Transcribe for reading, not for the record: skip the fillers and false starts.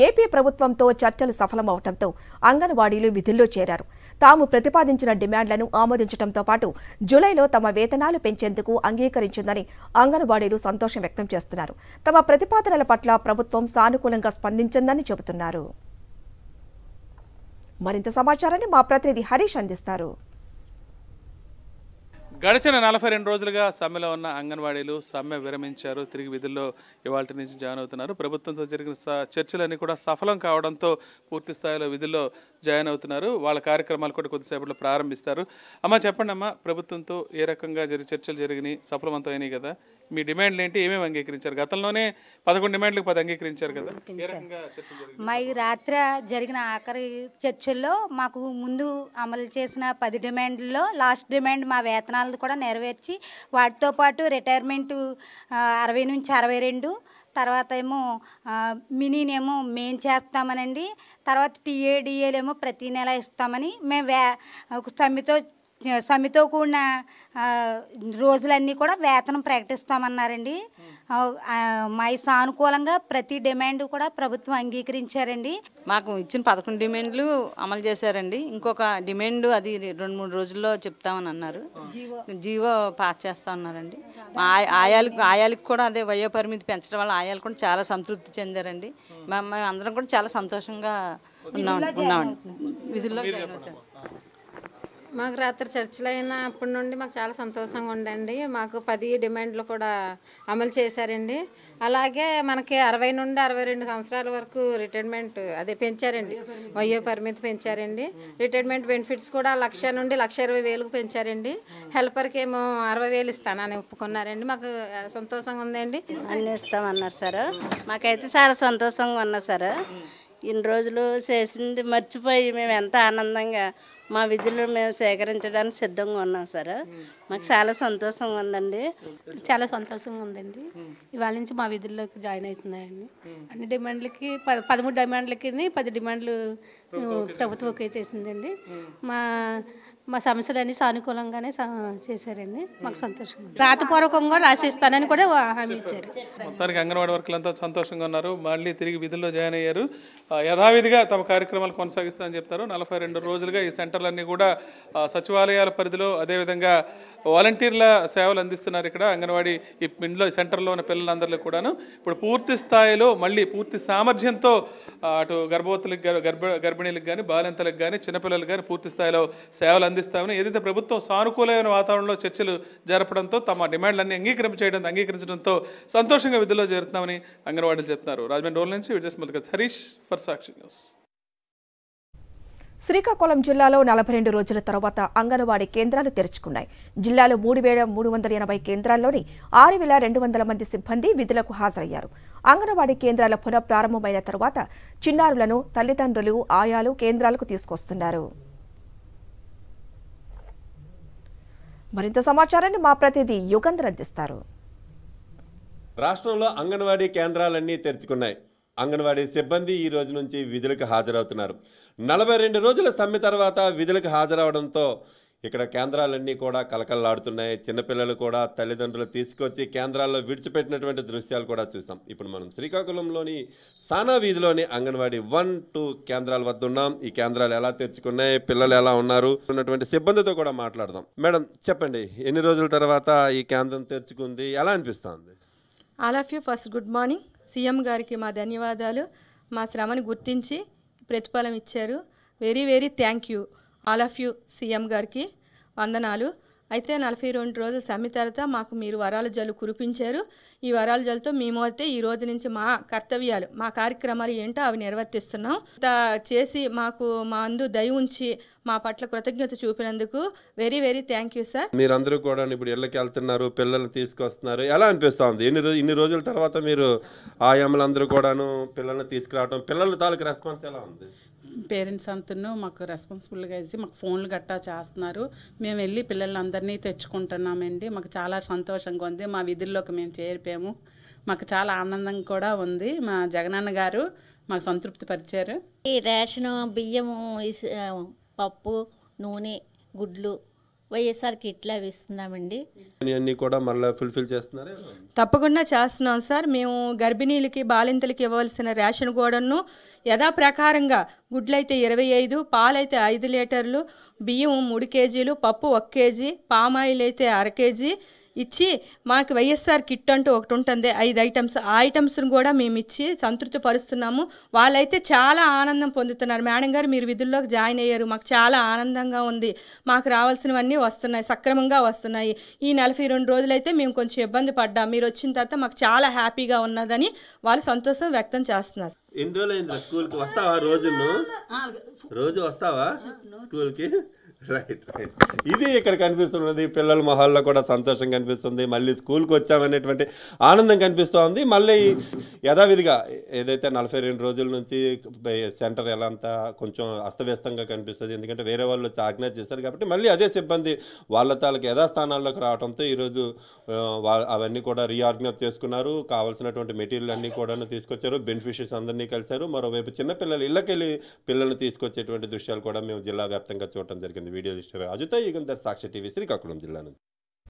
AP ప్రభుత్వంతో చర్చలు సఫలమవడంతో అంగన్వాడీలు విధుల్లో చేరారు. తాము ప్రతిపాదించిన డిమాండ్లను ఆమోదించడంతో పాటు జూలైలో తమ వేతనాలు పెంచేందుకు అంగీకరించిందని అంగన్వాడీలు సంతోషం వ్యక్తం చేస్తున్నారు. తమ ప్రతిపాదనల పట్ల ప్రభుత్వం సానుకూలంగా స్పందించిందని చెబుతున్నారు. మరింత సమాచారాన్ని మా ప్రతినిధి హరీష్ అందిస్తారు. గడిచిన 42 రోజులుగా సమ్మెలో ఉన్న అంగన్వాడీలు సమ్మె విరమించారు. తిరిగి విధుల్లో ఇవాళ నుంచి జాయిన్ అవుతున్నారు. ప్రభుత్వంతో జరిగిన చర్చలన్నీ కూడా సఫలం కావడంతో పూర్తి స్థాయిలో విధుల్లో జాయిన్ అవుతున్నారు. వాళ్ళ కార్యక్రమాలు కూడా కొద్దిసేపట్లో ప్రారంభిస్తారు. అమ్మ చెప్పండి అమ్మ, ప్రభుత్వంతో ఏ రకంగా చర్చలు జరిగినాయి, సఫలవంతం అయినాయి కదా, మీ డిమాండ్లు ఏంటి, ఏమేమి అంగీకరించారు? గతంలోనే 11 డిమాండ్లకు 10 అంగీకరించారు కదా, ఏ రకంగా చర్చలు జరిగాయి? మా ఈ రాత్రి జరిగిన ఆఖరి చర్చల్లో మాకు ముందు అమలు చేసిన 10 డిమాండ్లలో లాస్ట్ డిమాండ్ మా వేతనాలు కూడా నెరవేర్చి వాటితో పాటు రిటైర్మెంట్ 60 నుంచి 62, తర్వాత ఏమో మినీనేమో మేము చేస్తామనండి, తర్వాత టీఏడిఏలేమో ప్రతి నెల ఇస్తామని మేము సమ్మెతో కూడిన రోజులన్నీ కూడా వేతనం ప్రకటిస్తామన్నారండి. మా సానుకూలంగా ప్రతి డిమాండ్ కూడా ప్రభుత్వం అంగీకరించారండి. మాకు ఇచ్చిన 11 డిమాండ్లు అమలు చేశారండి. ఇంకొక డిమాండ్ అది 2-3 రోజుల్లో చెప్తామని అన్నారు. జీవో పాస్ చేస్తా ఉన్నారండి. ఆయాలకు కూడా అదే వయో పరిమితి పెంచడం వల్ల ఆయాలు కూడా చాలా సంతృప్తి చెందారండి. మేము అందరం కూడా చాలా సంతోషంగా ఉన్నామండి. విధుల్లో మాకు రాత్రి చర్చలు అయినప్పటి నుండి మాకు చాలా సంతోషంగా ఉండండి. మాకు 10 డిమాండ్లు కూడా అమలు చేశారండి. అలాగే మనకి 60 నుండి 62 సంవత్సరాల వరకు రిటైర్మెంట్ అదే పెంచారండి, వయో పరిమితి పెంచారండి. రిటైర్మెంట్ బెనిఫిట్స్ కూడా 1,00,000 నుండి 1,20,000కు పెంచారండి. హెల్పర్కి ఏమో 60,000 ఇస్తానని ఒప్పుకున్నారండి. మాకు సంతోషంగా ఉందండి. అన్నీ ఇస్తామన్నారు సార్. మాకైతే చాలా సంతోషంగా ఉన్నా సార్. ఇన్ని రోజులు చేసింది మర్చిపోయి మేము ఎంత ఆనందంగా మా విధులు మేము సేకరించడానికి సిద్ధంగా ఉన్నాం సార్. మాకు చాలా సంతోషంగా ఉందండి. చాలా సంతోషంగా ఉందండి. ఇవాళ నుంచి మా విధుల్లోకి జాయిన్ అవుతున్నాయండి. అన్ని డిమాండ్లకి 13 డిమాండ్లకి 10 డిమాండ్లు ప్రభుత్వం ఓకే చేసిందండి. మా సమస్యలన్నీ సానుకూలంగానే చేశారండి. మాకు సంతోషంగా రాతపూర్వకంగా రాసిస్తానని కూడా హామీ ఇచ్చారు. మొత్తానికి అంగన్వాడీ వర్కర్లంతా సంతోషంగా ఉన్నారు. మళ్ళీ తిరిగి విధుల్లో జాయిన్ అయ్యారు. యథావిధిగా తమ కార్యక్రమాలు కొనసాగిస్తామని చెప్తారు. 42 రోజులుగా ఈ సెంటర్లన్నీ కూడా సచివాలయాల పరిధిలో, అదేవిధంగా వాలంటీర్ల సేవలు అందిస్తున్నారు. ఇక్కడ అంగన్వాడీ ఇంట్లో సెంటర్లో ఉన్న పిల్లలందరిలో కూడాను ఇప్పుడు పూర్తి స్థాయిలో మళ్ళీ పూర్తి సామర్థ్యంతో అటు గర్భవతులకు గర్భిణీలకు కానీ, బాలింతలకు కానీ, చిన్నపిల్లలకు కానీ పూర్తి స్థాయిలో సేవలు అందిస్తామని ఏదైతే ప్రభుత్వం సానుకూలమైన వాతావరణంలో చర్చలు జరపడంతో తమ డిమాండ్లన్నీ అంగీకరించడంతో సంతోషంగా విధుల్లో చేరుతున్నామని అంగన్వాడీలు చెప్తున్నారు. రాజమండ్రి రోల్ నుంచి విజయస్మృతి హరీష్ ఫర్ సాక్షి న్యూస్. శ్రీకాకుళం జిల్లాలో 42 రోజుల తర్వాత అంగన్వాడీ కేంద్రాలు తెరుచుకున్నాయి. జిల్లాలో 3,380 కేంద్రాల్లోని 6,200 మంది సిబ్బంది విధులకు హాజరయ్యారు. అంగన్వాడీ కేంద్రాల పునఃప్రారంభమైన తర్వాత చిన్నారులను తల్లిదండ్రులు, ఆయాలు కేంద్రాలకు తీసుకొస్తున్నారు. మరింత సమాచారాన్ని మా ప్రతినిధి యుగంధర్ అందిస్తారు. రాష్ట్రంలో అంగన్వాడీ కేంద్రాలన్నీ తెరుచుకున్నాయి. అంగన్వాడీ సిబ్బంది ఈ రోజు నుంచి విధులకు హాజరవుతున్నారు. 42 రోజుల సమ్మె తర్వాత విధులకు హాజరవడంతో ఇక్కడ కేంద్రాలన్నీ కూడా కలకల్లాడుతున్నాయి. చిన్నపిల్లలు కూడా తల్లిదండ్రులు తీసుకొచ్చి కేంద్రాల్లో విడిచిపెట్టినటువంటి దృశ్యాలు కూడా చూసాం. ఇప్పుడు మనం శ్రీకాకుళంలోని సానా వీధిలోని అంగన్వాడీ 1-2 కేంద్రాల వద్ద ఉన్నాం. ఈ కేంద్రాలు ఎలా తెరుచుకున్నాయి, పిల్లలు ఎలా ఉన్నారు, ఉన్నటువంటి సిబ్బందితో కూడా మాట్లాడదాం. మేడం చెప్పండి, ఎన్ని రోజుల తర్వాత ఈ కేంద్రం తెరుచుకుంది, ఎలా అనిపిస్తుంది? All of you first good morning. CM గారికి మా ధన్యవాదాలు. మా శ్రమని గుర్తించి ప్రతిఫలం ఇచ్చారు. Very very thank you all of you. CM గారికి వందనాలు. అయితే 42 రోజుల సమ్మె తర్వాత మాకు మీరు వరాల జల్లు కురిపించారు. ఈ వరాల జల్లుతో మేము అయితే ఈ రోజు నుంచి మా కర్తవ్యాలు, మా కార్యక్రమాలు ఏంటో అవి నిర్వర్తిస్తున్నాం. చేసి మాకు మా అందు దయ ఉంచి మా పట్ల కృతజ్ఞత చూపినందుకు very very thank you sir. మీరందరూ కూడా ఇప్పుడు ఇళ్ళకి వెళ్తున్నారు, పిల్లల్ని తీసుకొస్తున్నారు, ఎలా అనిపిస్తుంది? ఇన్ని రోజుల తర్వాత మీరు ఆయమ్మలందరూ కూడాను పిల్లల్ని తీసుకురావడం, పిల్లల తాలూకు రెస్పాన్స్ ఎలా ఉంది? పేరెంట్స్ అంతా మాకు రెస్పాన్సిబుల్గా ఇచ్చి మాకు ఫోన్లు గట్టా చేస్తున్నారు. మేము వెళ్ళి పిల్లలందరినీ తెచ్చుకుంటున్నామండి. మాకు చాలా సంతోషంగా ఉంది. మా విధుల్లోకి మేము చేరిపోయాము. మాకు చాలా ఆనందంగా కూడా ఉంది. మా జగనన్న గారు మాకు సంతృప్తి పరిచారు. ఈ రేషను, బియ్యము, పప్పు, నూనె, గుడ్లు వైఎస్ఆర్ కిట్లు అవి ఇస్తున్నామండి. అన్నీ కూడా మళ్ళీ ఫుల్ఫిల్ చేస్తున్నారా? తప్పకుండా చేస్తున్నాం సార్. మేము గర్భిణీలకి బాలింతలకి ఇవ్వవలసిన రేషన్ కూడాను యథాప్రకారంగా గుడ్లైతే 25, పాలైతే 5 లీటర్లు, బియ్యం 3 కేజీలు, పప్పు 1 కేజీ, పామాయిల్ అయితే 1/2 కేజీ ఇచ్చి మాకు వైఎస్ఆర్ కిట్ అంటూ ఒకటి ఉంటుంది 5 ఐటమ్స్. ఆ ఐటమ్స్ను కూడా మేము ఇచ్చి సంతృప్తి పరుస్తున్నాము. వాళ్ళైతే చాలా ఆనందం పొందుతున్నారు. మేడం గారు మీరు విధుల్లోకి జాయిన్ అయ్యారు, మాకు చాలా ఆనందంగా ఉంది, మాకు రావాల్సినవన్నీ వస్తున్నాయి, సక్రమంగా వస్తున్నాయి. ఈ 42 రోజులైతే మేము కొంచెం ఇబ్బంది పడ్డాం, మీరు వచ్చిన తర్వాత మాకు చాలా హ్యాపీగా ఉన్నదని వాళ్ళు సంతోషం వ్యక్తం చేస్తున్నారు. ఎన్ని రోజులు అయింది స్కూల్కి వస్తావా? రోజు వస్తావా స్కూల్కి? రైట్. ఇది ఇక్కడ కనిపిస్తున్నది. పిల్లల మొహాల్లో కూడా సంతోషం కనిపిస్తుంది. మళ్ళీ స్కూల్కి వచ్చామనేటువంటి ఆనందం కనిపిస్తోంది. మళ్ళీ యథావిధిగా ఏదైతే 42 రోజుల నుంచి సెంటర్ ఎలా అంతా కొంచెం అస్తవ్యస్తంగా కనిపిస్తుంది, ఎందుకంటే వేరే వాళ్ళు వచ్చి ఆజ్ఞా చేస్తారు కాబట్టి మళ్ళీ అదే సిబ్బంది వాళ్ళ తాలూకు యథాస్థానాల్లోకి రావడంతో ఈరోజు అవన్నీ కూడా రీఆర్గనైజ్ చేసుకున్నారు. కావాల్సినటువంటి మెటీరియల్ అన్నీ కూడా తీసుకొచ్చారు. బెనిఫిషరీస్ అందరినీ కలిశారు. మరోవైపు చిన్నపిల్లలు ఇళ్ళకెళ్ళి పిల్లల్ని తీసుకొచ్చేటువంటి దృశ్యాలు కూడా మేము జిల్లా వ్యాప్తంగా చూడటం జరిగింది. వీడియో రాజుతో యుగంధర్, సాక్షి టీవీ, శ్రీకాకుళం జిల్లా నుంచి.